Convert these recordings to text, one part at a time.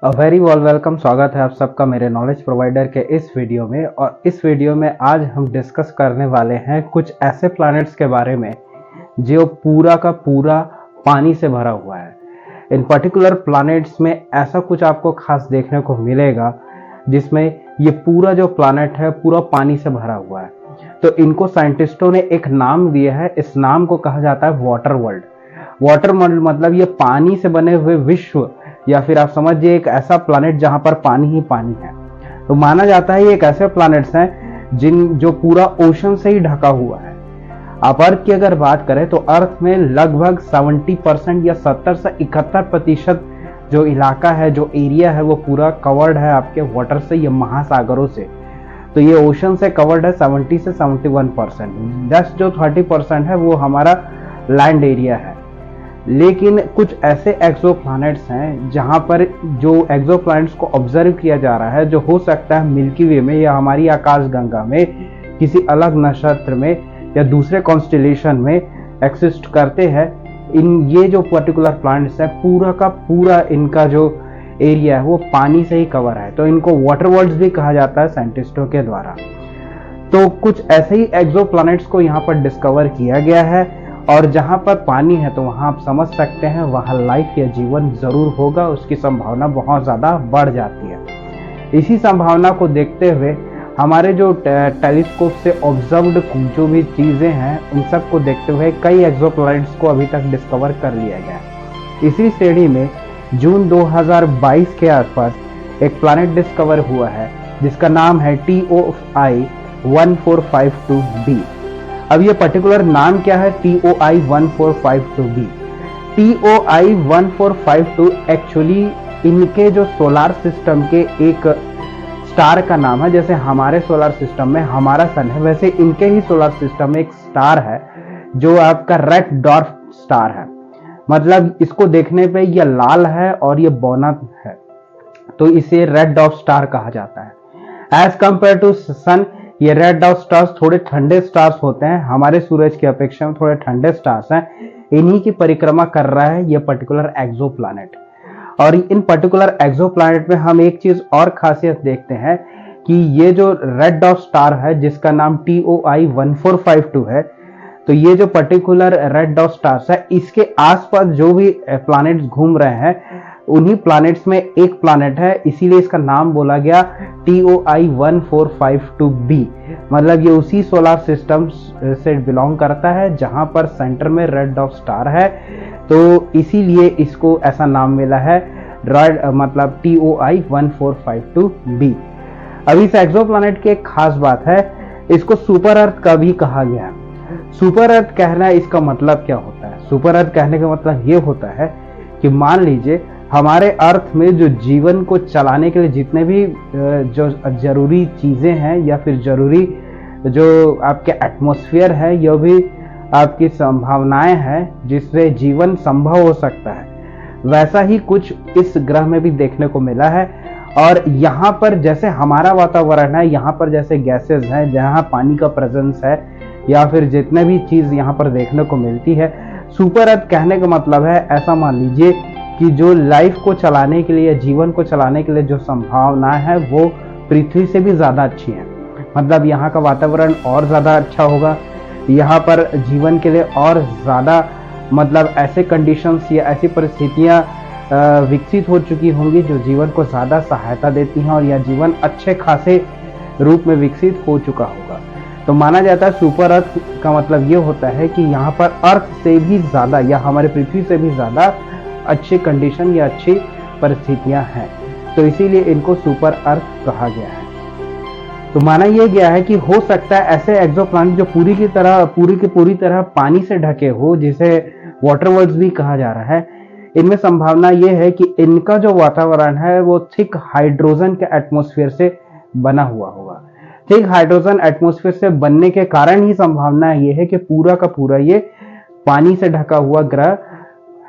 Very welcome. स्वागत है आप सबका मेरे नॉलेज प्रोवाइडर के इस वीडियो में। और इस वीडियो में आज हम डिस्कस करने वाले हैं कुछ ऐसे प्लैनेट्स के बारे में जो पूरा का पूरा पानी से भरा हुआ है। इन पर्टिकुलर प्लैनेट्स में ऐसा कुछ आपको खास देखने को मिलेगा जिसमें ये पूरा जो प्लैनेट है पूरा पानी से भरा हुआ है। तो इनको साइंटिस्टों ने एक नाम दिया है। इस नाम को कहा जाता है वाटर वर्ल्ड। वाटर वर्ल्ड मतलब ये पानी से बने हुए विश्व, या फिर आप समझिए एक ऐसा प्लैनेट जहां पर पानी ही पानी है। तो माना जाता है ये एक ऐसे प्लैनेट्स हैं जो पूरा ओशन से ही ढका हुआ है। आप अर्थ की अगर बात करें तो अर्थ में लगभग 70% या 70 से 71% जो इलाका है, जो एरिया है, वो पूरा कवर्ड है आपके वाटर से, ये महासागरों से। तो ये ओशन से कवर्ड है 70 से 71%। 10 जो 30% है वो हमारा लैंड एरिया है। लेकिन कुछ ऐसे एक्सोप्लैनेट्स हैं जहां पर जो एक्सोप्लैनेट्स को ऑब्जर्व किया जा रहा है, जो हो सकता है मिल्की वे में या हमारी आकाश गंगा में किसी अलग नक्षत्र में या दूसरे कॉन्स्टेलेशन में एक्सिस्ट करते हैं। ये जो पर्टिकुलर प्लैनेट्स है पूरा का पूरा इनका जो एरिया है वो पानी से ही कवर है। तो इनको वाटर वर्ल्ड्स भी कहा जाता है साइंटिस्टों के द्वारा। तो कुछ ऐसे ही एक्सोप्लैनेट्स को यहाँ पर डिस्कवर किया गया है, और जहां पर पानी है तो वहां आप समझ सकते हैं वहां लाइफ या जीवन जरूर होगा। उसकी संभावना बहुत ज्यादा बढ़ जाती है। इसी संभावना को देखते हुए हमारे जो टेलीस्कोप से ऑब्जर्व्ड जो भी चीजें हैं उन सब को देखते हुए कई एक्सोप्लैनेट्स को अभी तक डिस्कवर कर लिया गया है। इसी श्रेणी में जून 2022 के आसपास एक प्लैनेट डिस्कवर हुआ है जिसका नाम है TOI 1452b। अब ये पर्टिकुलर नाम क्या है TOI 1452b? TOI 1452 एक्चुअली इनके जो सोलार सिस्टम के एक स्टार का नाम है। जैसे हमारे सोलार सिस्टम में हमारा सन है, वैसे इनके ही सोलार सिस्टम में एक स्टार है जो आपका रेड डॉर्फ स्टार है। मतलब इसको देखने पे ये लाल है और ये बौना है, तो इसे रेड डॉर्फ स्टार कहा जाता है। एज कंपेयर टू सन, ये रेड डॉर्फ स्टार्स थोड़े ठंडे स्टार्स होते हैं, हमारे सूरज की अपेक्षा में थोड़े ठंडे स्टार्स हैं। इन्हीं की परिक्रमा कर रहा है ये पर्टिकुलर एक्सोप्लैनेट। और इन पर्टिकुलर एक्सोप्लैनेट में हम एक चीज और खासियत देखते हैं कि ये जो रेड डॉर्फ स्टार है जिसका नाम TOI 1452 है, तो ये जो पर्टिकुलर रेड डॉर्फ स्टार्स है इसके आसपास जो भी प्लैनेट्स घूम रहे हैं उन्हीं प्लैनेट्स में एक प्लैनेट है, इसीलिए इसका नाम बोला गया TOI 1452b। मतलब ये उसी सोलर सिस्टम से बिलोंग करता है जहां पर सेंटर में रेड डॉर्फ स्टार है, तो इसीलिए इसको ऐसा नाम मिला है मतलब TOI 1452b। अब इस एक्सोप्लैनेट की एक खास बात है, इसको सुपर अर्थ का भी कहा गया है। सुपर अर्थ कहना इसका मतलब क्या होता है? सुपर अर्थ कहने का मतलब ये होता है कि मान लीजिए हमारे अर्थ में जो जीवन को चलाने के लिए जितने भी जो जरूरी चीजें हैं या फिर जरूरी जो आपके एटमॉस्फेयर है, यह भी आपकी संभावनाएं हैं जिससे जीवन संभव हो सकता है, वैसा ही कुछ इस ग्रह में भी देखने को मिला है। और यहाँ पर जैसे हमारा वातावरण है, यहाँ पर जैसे गैसेस हैं, जहाँ पानी का प्रेजेंस है या फिर जितने भी चीज यहाँ पर देखने को मिलती है, सुपर अर्थ कहने का मतलब है ऐसा मान लीजिए कि जो लाइफ को चलाने के लिए, जीवन को चलाने के लिए जो संभावना है वो पृथ्वी से भी ज्यादा अच्छी है। मतलब यहाँ का वातावरण और ज्यादा अच्छा होगा, यहाँ पर जीवन के लिए और ज्यादा मतलब ऐसे कंडीशंस या ऐसी परिस्थितियां विकसित हो चुकी होंगी जो जीवन को ज्यादा सहायता देती हैं, और यह जीवन अच्छे खासे रूप में विकसित हो चुका होगा। तो माना जाता है सुपर अर्थ का मतलब ये होता है कि यहाँ पर अर्थ से भी ज्यादा या हमारे पृथ्वी से भी ज्यादा अच्छी कंडीशन या अच्छी परिस्थितियां हैं, तो इसीलिए इनको सुपर अर्थ कहा गया है। तो माना यह गया है कि हो सकता है ऐसे एक्सोप्लैनेट जो पूरी तरह पानी से ढके हो, जिसे वाटर वर्ल्ड्स भी कहा जा रहा है, इनमें संभावना यह है कि इनका जो वातावरण है वो थिक हाइड्रोजन के एटमॉस्फेयर से बना हुआ होगा। थिक हाइड्रोजन एटमॉस्फेयर से बनने के कारण ही संभावना यह है कि पूरा का पूरा ये पानी से ढका हुआ ग्रह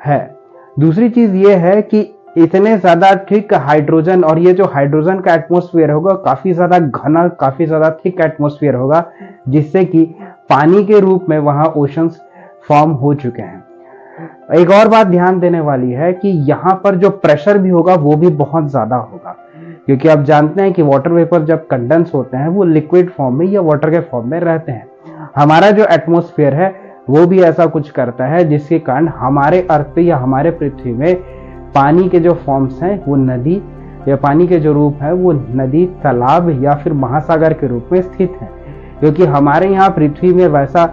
है। दूसरी चीज ये है कि इतने ज्यादा थिक हाइड्रोजन, और ये जो हाइड्रोजन का एटमॉस्फेयर होगा काफी ज्यादा घना, काफी ज्यादा थिक एटमॉस्फेयर होगा, जिससे कि पानी के रूप में वहां ओशंस फॉर्म हो चुके हैं। एक और बात ध्यान देने वाली है कि यहाँ पर जो प्रेशर भी होगा वो भी बहुत ज्यादा होगा, क्योंकि आप जानते हैं कि वाटर वेपर जब कंडेंस होते हैं वो लिक्विड फॉर्म में या वाटर के फॉर्म में रहते हैं। हमारा जो एटमॉस्फेयर है वो भी ऐसा कुछ करता है, जिसके कारण हमारे अर्थ पे या हमारे पृथ्वी में पानी के जो फॉर्म्स हैं वो नदी या पानी के जो रूप है वो नदी, तालाब या फिर महासागर के रूप में स्थित है, क्योंकि हमारे यहाँ पृथ्वी में वैसा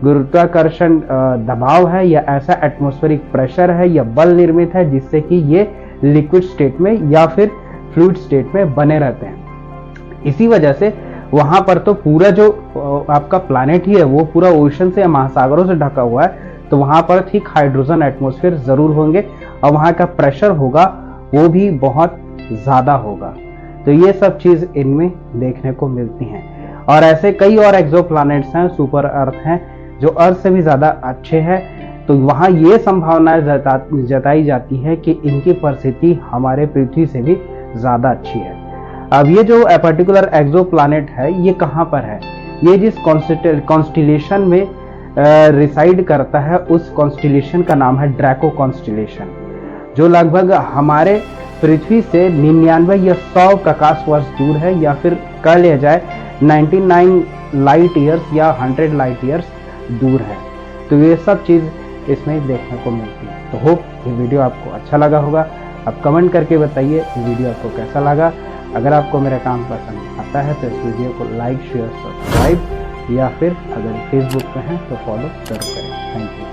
गुरुत्वाकर्षण दबाव है या ऐसा एटमॉस्फेरिक प्रेशर है या बल निर्मित है जिससे कि ये लिक्विड स्टेट में या फिर फ्लूइड स्टेट में बने रहते हैं। इसी वजह से वहां पर तो पूरा जो आपका प्लैनेट ही है वो पूरा ओशन से या महासागरों से ढका हुआ है, तो वहां पर थिक हाइड्रोजन एटमॉस्फेयर जरूर होंगे और वहां का प्रेशर होगा वो भी बहुत ज्यादा होगा। तो ये सब चीज इनमें देखने को मिलती हैं। और ऐसे कई और एक्सो प्लैनेट्स हैं, सुपर अर्थ हैं, जो अर्थ से भी ज्यादा अच्छे हैं, तो वहां ये संभावनाएं जताई जाती है कि इनकी परिस्थिति हमारे पृथ्वी से भी ज्यादा अच्छी है। अब ये जो पर्टिकुलर एक्सो प्लैनेट है ये कहाँ पर है, ये जिस कॉन्स्टिलेशन में रिसाइड करता है उस कॉन्स्टिलेशन का नाम है ड्रैको कॉन्स्टिलेशन, जो लगभग हमारे पृथ्वी से 99 या 100 प्रकाश वर्ष दूर है, या फिर कह लिया जाए 99 लाइट ईयर्स या 100 लाइट ईयर्स दूर है। तो ये सब चीज इसमें देखने को मिलती है। तो होप ये वीडियो आपको अच्छा लगा होगा। आप कमेंट करके बताइए ये वीडियो आपको कैसा लगा। अगर आपको मेरा काम पसंद आता है तो इस वीडियो को लाइक, शेयर, सब्सक्राइब या फिर अगर फेसबुक पे हैं तो फॉलो जरूर करें। Thank you.